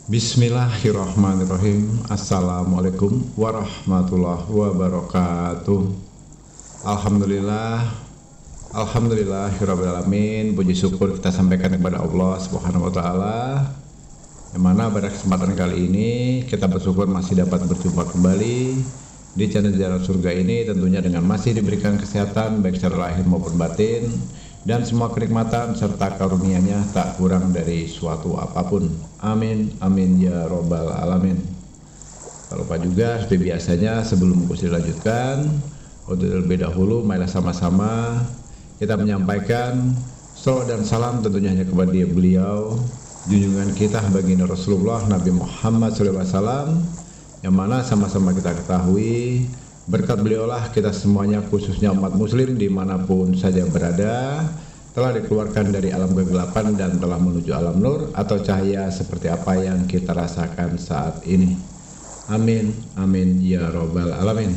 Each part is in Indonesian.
Bismillahirrahmanirrahim. Assalamualaikum warahmatullahi wabarakatuh. Alhamdulillah, alhamdulillahirrabbilalamin. Puji syukur kita sampaikan kepada Allah Subhanahu wa taala, yang mana pada kesempatan kali ini kita bersyukur masih dapat berjumpa kembali di channel Jalan Surga ini, tentunya dengan masih diberikan kesehatan baik secara lahir maupun batin, dan semua kenikmatan serta karunia-Nya tak kurang dari suatu apapun. Amin, amin ya robbal alamin. Tak lupa juga seperti biasanya, sebelum kursi dilanjutkan, untuk terlebih dahulu marilah sama-sama kita menyampaikan salawat dan salam tentunya hanya kepada beliau, junjungan kita baginda Rasulullah Nabi Muhammad SAW, yang mana sama-sama kita ketahui berkat beliaulah kita semuanya, khususnya umat muslim dimanapun saja berada, telah dikeluarkan dari alam kegelapan dan telah menuju alam nur atau cahaya seperti apa yang kita rasakan saat ini. Amin, amin ya robbal alamin.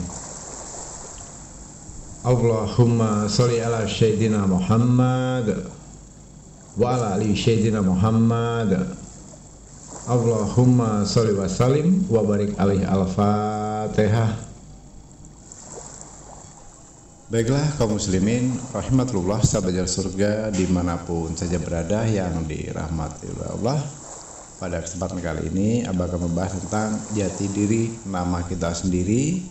Allahumma sholli ala sayyidina Muhammad wa ala ali sayyidina Muhammad. Allahumma sholli wa sallim wa barik alaihi. Al-Fatihah. Baiklah kaum muslimin rahimatullah, sahabat Jalan Surga dimanapun saja berada yang dirahmati oleh Allah. Pada kesempatan kali ini Abah akan membahas tentang jati diri nama kita sendiri,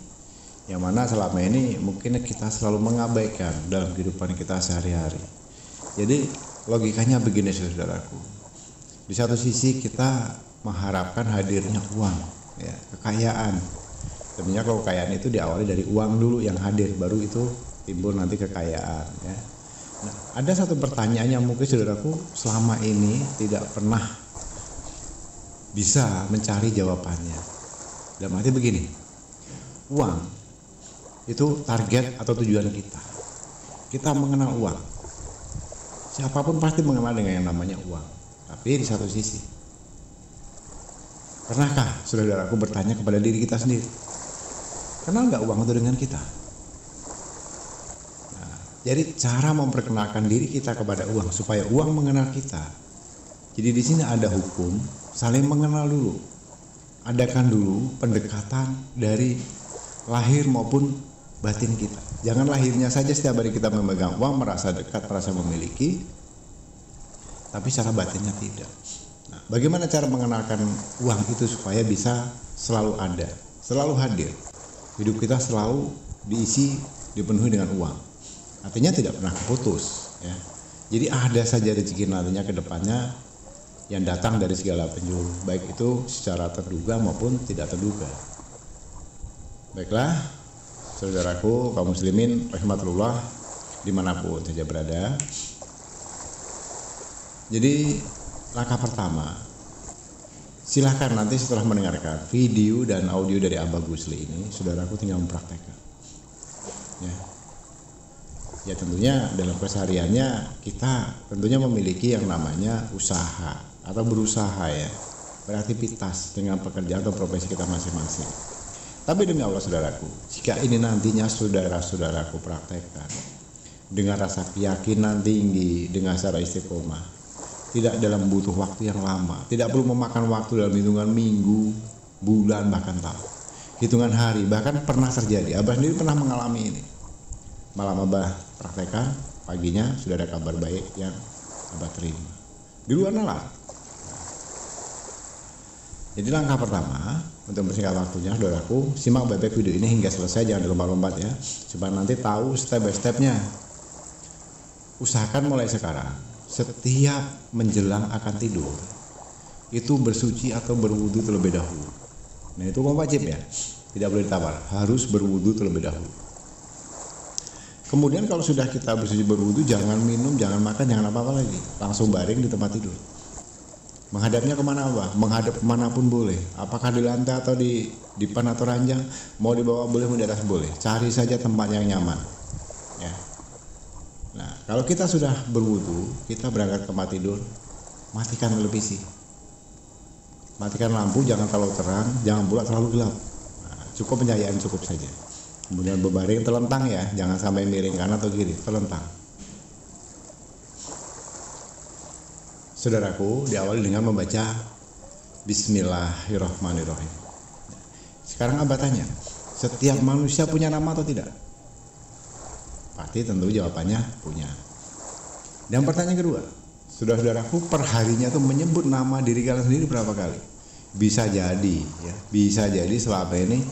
yang mana selama ini mungkin kita selalu mengabaikan dalam kehidupan kita sehari-hari. Jadi logikanya begini saudaraku, di satu sisi kita mengharapkan hadirnya uang, ya, kekayaan. Sebenarnya kalau kekayaan itu diawali dari uang dulu yang hadir, baru itu timbul nanti kekayaan, ya. Nah, ada satu pertanyaan yang mungkin saudaraku selama ini tidak pernah bisa mencari jawabannya. Dalam arti begini, uang itu target atau tujuan kita. Kita mengenal uang. Siapapun pasti mengenal dengan yang namanya uang. Tapi di satu sisi, pernahkah saudaraku bertanya kepada diri kita sendiri, kenal nggak uang itu dengan kita? Nah, jadi cara memperkenalkan diri kita kepada uang supaya uang mengenal kita. Jadi di sini ada hukum saling mengenal dulu. Adakan dulu pendekatan dari lahir maupun batin kita. Jangan lahirnya saja setiap hari kita memegang uang, merasa dekat, merasa memiliki, tapi secara batinnya tidak. Nah, bagaimana cara mengenalkan uang itu supaya bisa selalu ada, selalu hadir? Hidup kita selalu diisi, dipenuhi dengan uang. Artinya tidak pernah putus, ya. Jadi ada saja rezeki nantinya ke depannya yang datang dari segala penjuru, baik itu secara terduga maupun tidak terduga. Baiklah, saudaraku kaum muslimin rahimatullah dimanapun saja berada. Jadi langkah pertama, silahkan nanti setelah mendengarkan video dan audio dari Abah Gusli ini, saudaraku tinggal mempraktekkan. Ya tentunya dalam kesehariannya kita tentunya memiliki yang namanya usaha atau berusaha, ya, beraktivitas dengan pekerjaan atau profesi kita masing-masing. Tapi demi Allah saudaraku, jika ini nantinya saudara-saudaraku praktekkan dengan rasa keyakinan tinggi, dengan secara istiqomah, tidak dalam butuh waktu yang lama, tidak perlu memakan waktu dalam hitungan minggu, bulan, bahkan tahun, hitungan hari, bahkan pernah terjadi. Abah sendiri pernah mengalami ini. Malam Abah praktekkan, paginya sudah ada kabar baik yang Abah terima di luar nalar. Jadi langkah pertama untuk mempersingkat waktunya, saudaraku, simak baik-baik video ini hingga selesai, jangan dilompat-lompat, ya, supaya nanti tahu step by stepnya. Usahakan mulai sekarang, setiap menjelang akan tidur itu bersuci atau berwudu terlebih dahulu. Nah, itu wajib, ya, tidak boleh ditawar, harus berwudu terlebih dahulu. Kemudian kalau sudah kita bersuci berwudu, jangan minum, jangan makan, jangan apa-apa lagi, langsung baring di tempat tidur. Menghadapnya kemana, Abah? Menghadap kemanapun boleh, apakah di lantai atau di depan atau ranjang, mau di bawah boleh, mau di atas boleh, cari saja tempat yang nyaman, ya. Nah, kalau kita sudah berwudu, kita berangkat ke tempat tidur, matikan televisi, matikan lampu, jangan terlalu terang, jangan pula terlalu gelap. Nah, cukup pencahayaan cukup saja. Kemudian berbaring telentang, ya, jangan sampai miring kanan atau kiri, telentang. Saudaraku, diawali dengan membaca Bismillahirrahmanirrahim. Sekarang Abah tanya, setiap manusia punya nama atau tidak? Pasti tentu jawabannya punya. Dan pertanyaan kedua, saudara-saudaraku, perharinya tuh menyebut nama diri kalian sendiri berapa kali? Bisa jadi ya, bisa jadi selama ini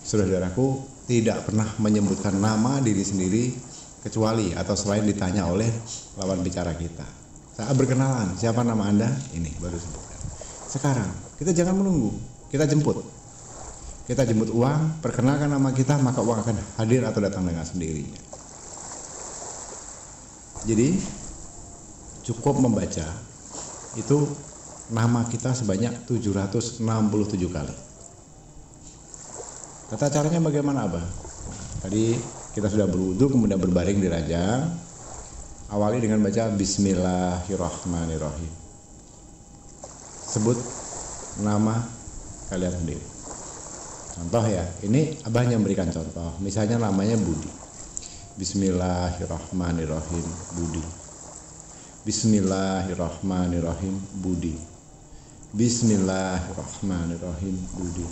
saudara-saudaraku tidak pernah menyebutkan nama diri sendiri kecuali atau selain ditanya oleh lawan bicara kita. Saat berkenalan, siapa nama Anda? Ini baru sebutkan. Sekarang kita jangan menunggu, kita jemput. Kita jemput uang, perkenalkan nama kita, maka uang akan hadir atau datang dengan sendirinya. Jadi cukup membaca itu nama kita sebanyak 767 kali. Tata caranya bagaimana, Abah? Tadi kita sudah berwudu, kemudian berbaring di ranjang. Awali dengan baca Bismillahirrahmanirrahim. Sebut nama kalian sendiri. Contoh ya, ini Abah yang memberikan contoh. Misalnya namanya Budi. Bismillahirrahmanirrahim, Budi. Bismillahirrahmanirrahim, Budi. Bismillahirrahmanirrahim, Budi.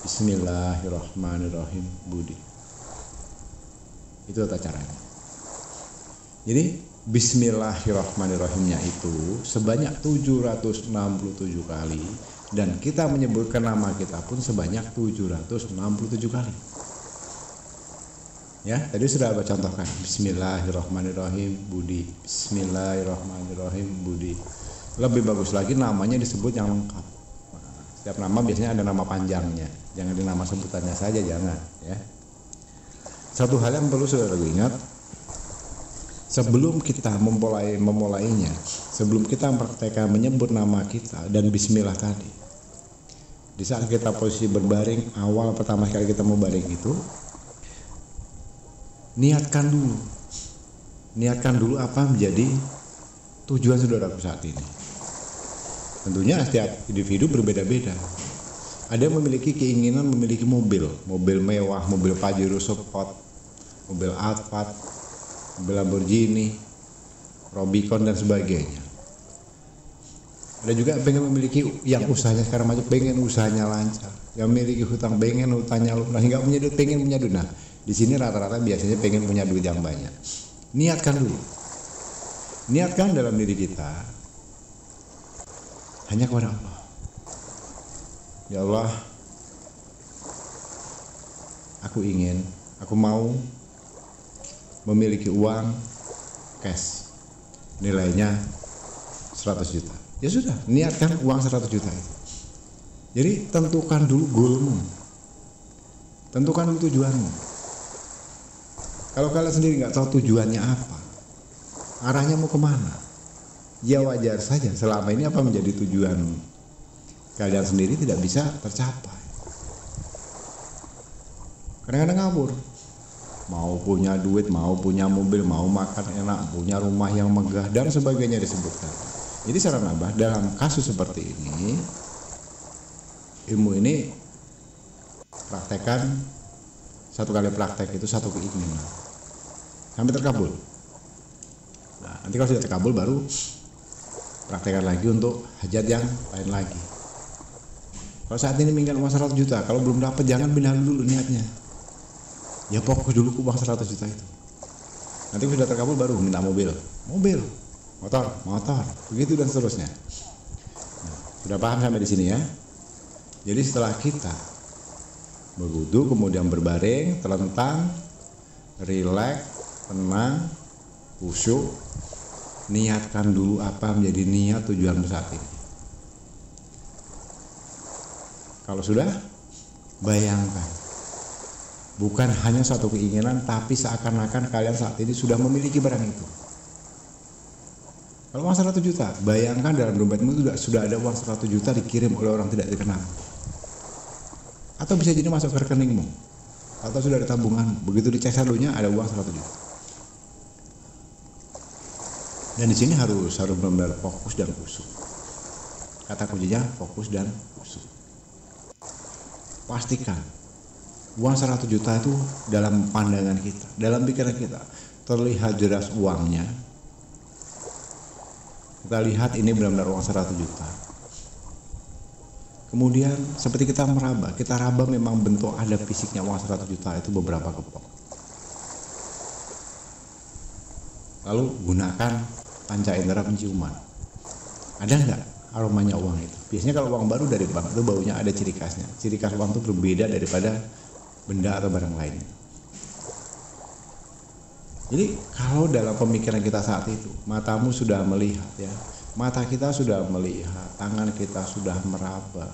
Bismillahirrahmanirrahim, Budi. Itu tata caranya. Jadi Bismillahirrahmanirrahimnya itu sebanyak 767 kali, dan kita menyebutkan nama kita pun sebanyak 767 kali. Ya, tadi sudah Abah contohkan. Bismillahirrahmanirrahim, Budi. Bismillahirrahmanirrahim, Budi. Lebih bagus lagi namanya disebut yang lengkap. Setiap nama biasanya ada nama panjangnya. Jangan di nama sebutannya saja, jangan ya. Satu hal yang perlu saudara ingat, sebelum kita memulainya, sebelum kita mempraktekkan menyebut nama kita dan bismillah tadi, di saat kita posisi berbaring, awal pertama kali kita mau baring itu, niatkan dulu apa menjadi tujuan saudaraku saat ini. Tentunya setiap individu berbeda-beda. Ada yang memiliki keinginan memiliki mobil mewah, mobil Pajero Sport, mobil Alphard, mobil Lamborghini, Rubicon dan sebagainya. Ada juga yang pengen memiliki yang usahanya sekarang maju, pengen usahanya lancar. Yang memiliki hutang, pengen hutangnya lunas, nggak punya duit, pengen punya duit. Nah, di sini rata-rata biasanya pengen punya duit yang banyak. Niatkan dulu. Niatkan dalam diri kita hanya kepada Allah. Ya Allah, aku mau memiliki uang cash nilainya 100 juta. Ya sudah, niatkan uang 100 juta itu. Jadi tentukan dulu goalmu, tentukan dulu tujuanmu. Kalau kalian sendiri nggak tahu tujuannya apa, arahnya mau kemana, ya wajar saja selama ini apa menjadi tujuan kalian sendiri tidak bisa tercapai. Kadang-kadang ngabur, mau punya duit, mau punya mobil, mau makan enak, punya rumah yang megah dan sebagainya disebutkan. Jadi saran Abah dalam kasus seperti ini, ilmu ini praktekkan, satu kali praktek itu satu keinginan sampai terkabul. Nah, nanti kalau sudah terkabul baru praktekkan lagi untuk hajat yang lain lagi. Kalau saat ini minta uang 100 juta, kalau belum dapat jangan pindah dulu niatnya. Ya fokus dulu ke uang 100 juta itu. Nanti sudah terkabul baru minta mobil, motor, begitu dan seterusnya. Nah, sudah paham sampai di sini ya? Jadi setelah kita berwudu, kemudian berbaring, terlentang, rileks, tenang, khusyuk, niatkan dulu apa menjadi niat tujuan saat ini. Kalau sudah, bayangkan, bukan hanya satu keinginan, tapi seakan-akan kalian saat ini sudah memiliki barang itu. Kalau uang 100 juta, bayangkan dalam dompetmu sudah ada uang 100 juta dikirim oleh orang tidak dikenal. Atau bisa jadi masuk ke rekeningmu, atau sudah ada tabungan, begitu dicek saldonya ada uang 100 juta. Dan di sini harus benar-benar fokus dan khusyuk. Kata kuncinya fokus dan khusyuk. Pastikan uang 100 juta itu dalam pandangan kita, dalam pikiran kita terlihat jelas uangnya. Kita lihat ini benar-benar uang 100 juta. Kemudian seperti kita raba memang bentuk ada fisiknya uang 100 juta itu beberapa kepok. Lalu gunakan panca indera penciuman. Ada nggak aromanya uang itu? Biasanya kalau uang baru dari bank itu baunya ada ciri khasnya. Ciri khas uang itu berbeda daripada benda atau barang lainnya. Jadi kalau dalam pemikiran kita saat itu, matamu sudah melihat ya, mata kita sudah melihat, tangan kita sudah meraba,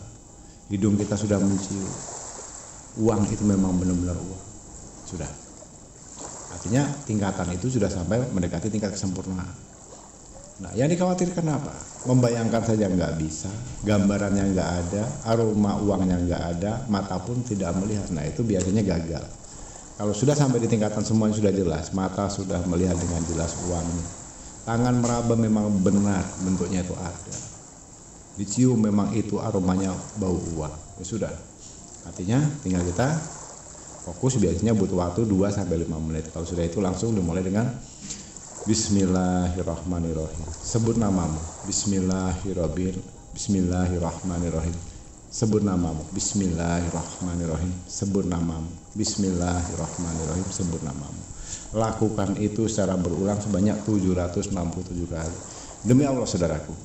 hidung kita sudah mencium, uang itu memang benar-benar uang. Sudah. Artinya tingkatan itu sudah sampai mendekati tingkat kesempurnaan. Nah, yang dikhawatirkan apa? Membayangkan saja nggak bisa, gambarannya nggak ada, aroma uangnya nggak ada, mata pun tidak melihat. Nah, itu biasanya gagal. Kalau sudah sampai di tingkatan semuanya sudah jelas, mata sudah melihat dengan jelas uangnya, tangan meraba memang benar bentuknya itu ada, dicium memang itu aromanya bau uang, ya sudah. Artinya tinggal kita fokus, biasanya butuh waktu 2-5 menit. Kalau sudah itu langsung dimulai dengan Bismillahirrahmanirrahim. Sebut namamu. Bismillahirrahmanirrahim. Sebut namamu. Bismillahirrahmanirrahim. Sebut namamu. Bismillahirrahmanirrahim. Sebut namamu. Lakukan itu secara berulang sebanyak 767 kali. Demi Allah saudaraku.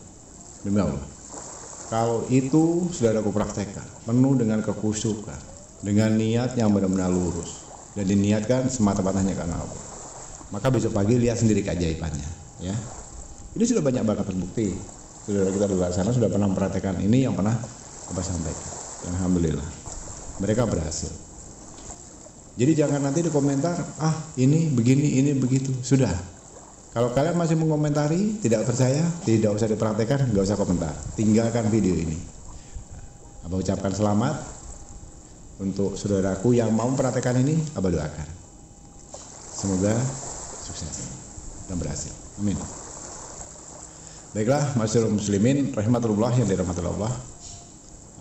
Demi Allah. Kalau itu saudaraku praktekkan penuh dengan kekhusyukan, dengan niat yang benar-benar lurus dan diniatkan semata-matanya karena Allah, maka besok pagi lihat sendiri keajaibannya ya. Ini sudah banyak banget terbukti. Saudara kita di luar sana sudah pernah mempraktekkan ini yang pernah Abah sampaikan. Alhamdulillah mereka berhasil. Jadi jangan nanti di komentar, ini begini, ini begitu. Sudah. Kalau kalian masih mengomentari, tidak percaya, tidak usah dipraktekkan, nggak usah komentar. Tinggalkan video ini. Abah ucapkan selamat untuk saudaraku yang mau mempraktekkan ini. Abah doakan semoga sukses dan berhasil. Amin. Baiklah, masyaallah muslimin rahimatullah yang dirahmati Allah.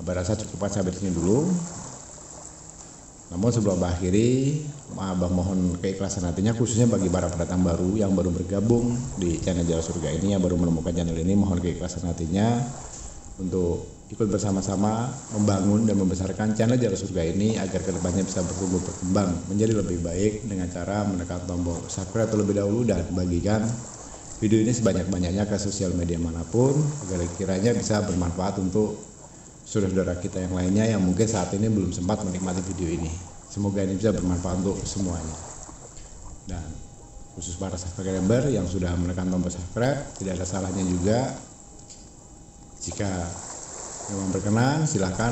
Abah rasa cukup sampai sini dulu. Namun sebelum Abah akhiri, Abah mohon keikhlasan hatinya khususnya bagi para pendatang baru yang baru bergabung di channel Jalan Surga ini, yang baru menemukan channel ini, mohon keikhlasan hatinya untuk ikut bersama-sama membangun dan membesarkan channel Jalan Surga ini agar kedepannya bisa bertumbuh berkembang menjadi lebih baik dengan cara menekan tombol subscribe terlebih dahulu dan bagikan video ini sebanyak-banyaknya ke sosial media manapun agar kiranya bisa bermanfaat untuk saudara-saudara kita yang lainnya yang mungkin saat ini belum sempat menikmati video ini. Semoga ini bisa bermanfaat untuk semuanya. Dan khusus para subscriber yang sudah menekan tombol subscribe, tidak ada salahnya juga jika memang berkenan silahkan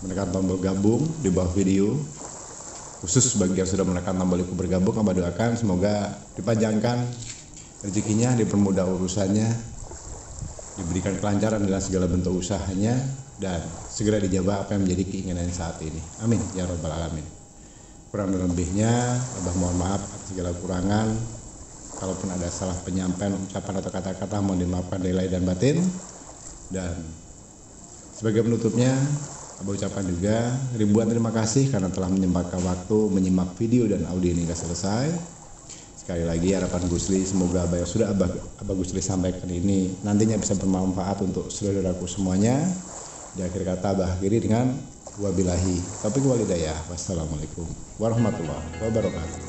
menekan tombol gabung di bawah video. Khusus bagi yang sudah menekan tombol ikut bergabung, Abah doakan semoga dipanjangkan rezekinya, dipermudah urusannya, diberikan kelancaran dalam segala bentuk usahanya, dan segera dijawab apa yang menjadi keinginan saat ini. Amin ya rabbal alamin. Kurang dan lebihnya Abah mohon maaf atas segala kurangan. Kalaupun ada salah penyampaian ucapan atau kata-kata mohon dimaafkan dari lahir dan batin. Dan sebagai penutupnya Abah ucapkan juga ribuan terima kasih karena telah menyempatkan waktu menyimak video dan audio ini hingga selesai. Sekali lagi harapan Gusli semoga apa yang sudah Abah Gusli sampaikan ini nantinya bisa bermanfaat untuk saudaraku semuanya. Di akhir kata Abah akhiri dengan wabillahi taufiq wal hidayah. Wassalamualaikum warahmatullahi wabarakatuh.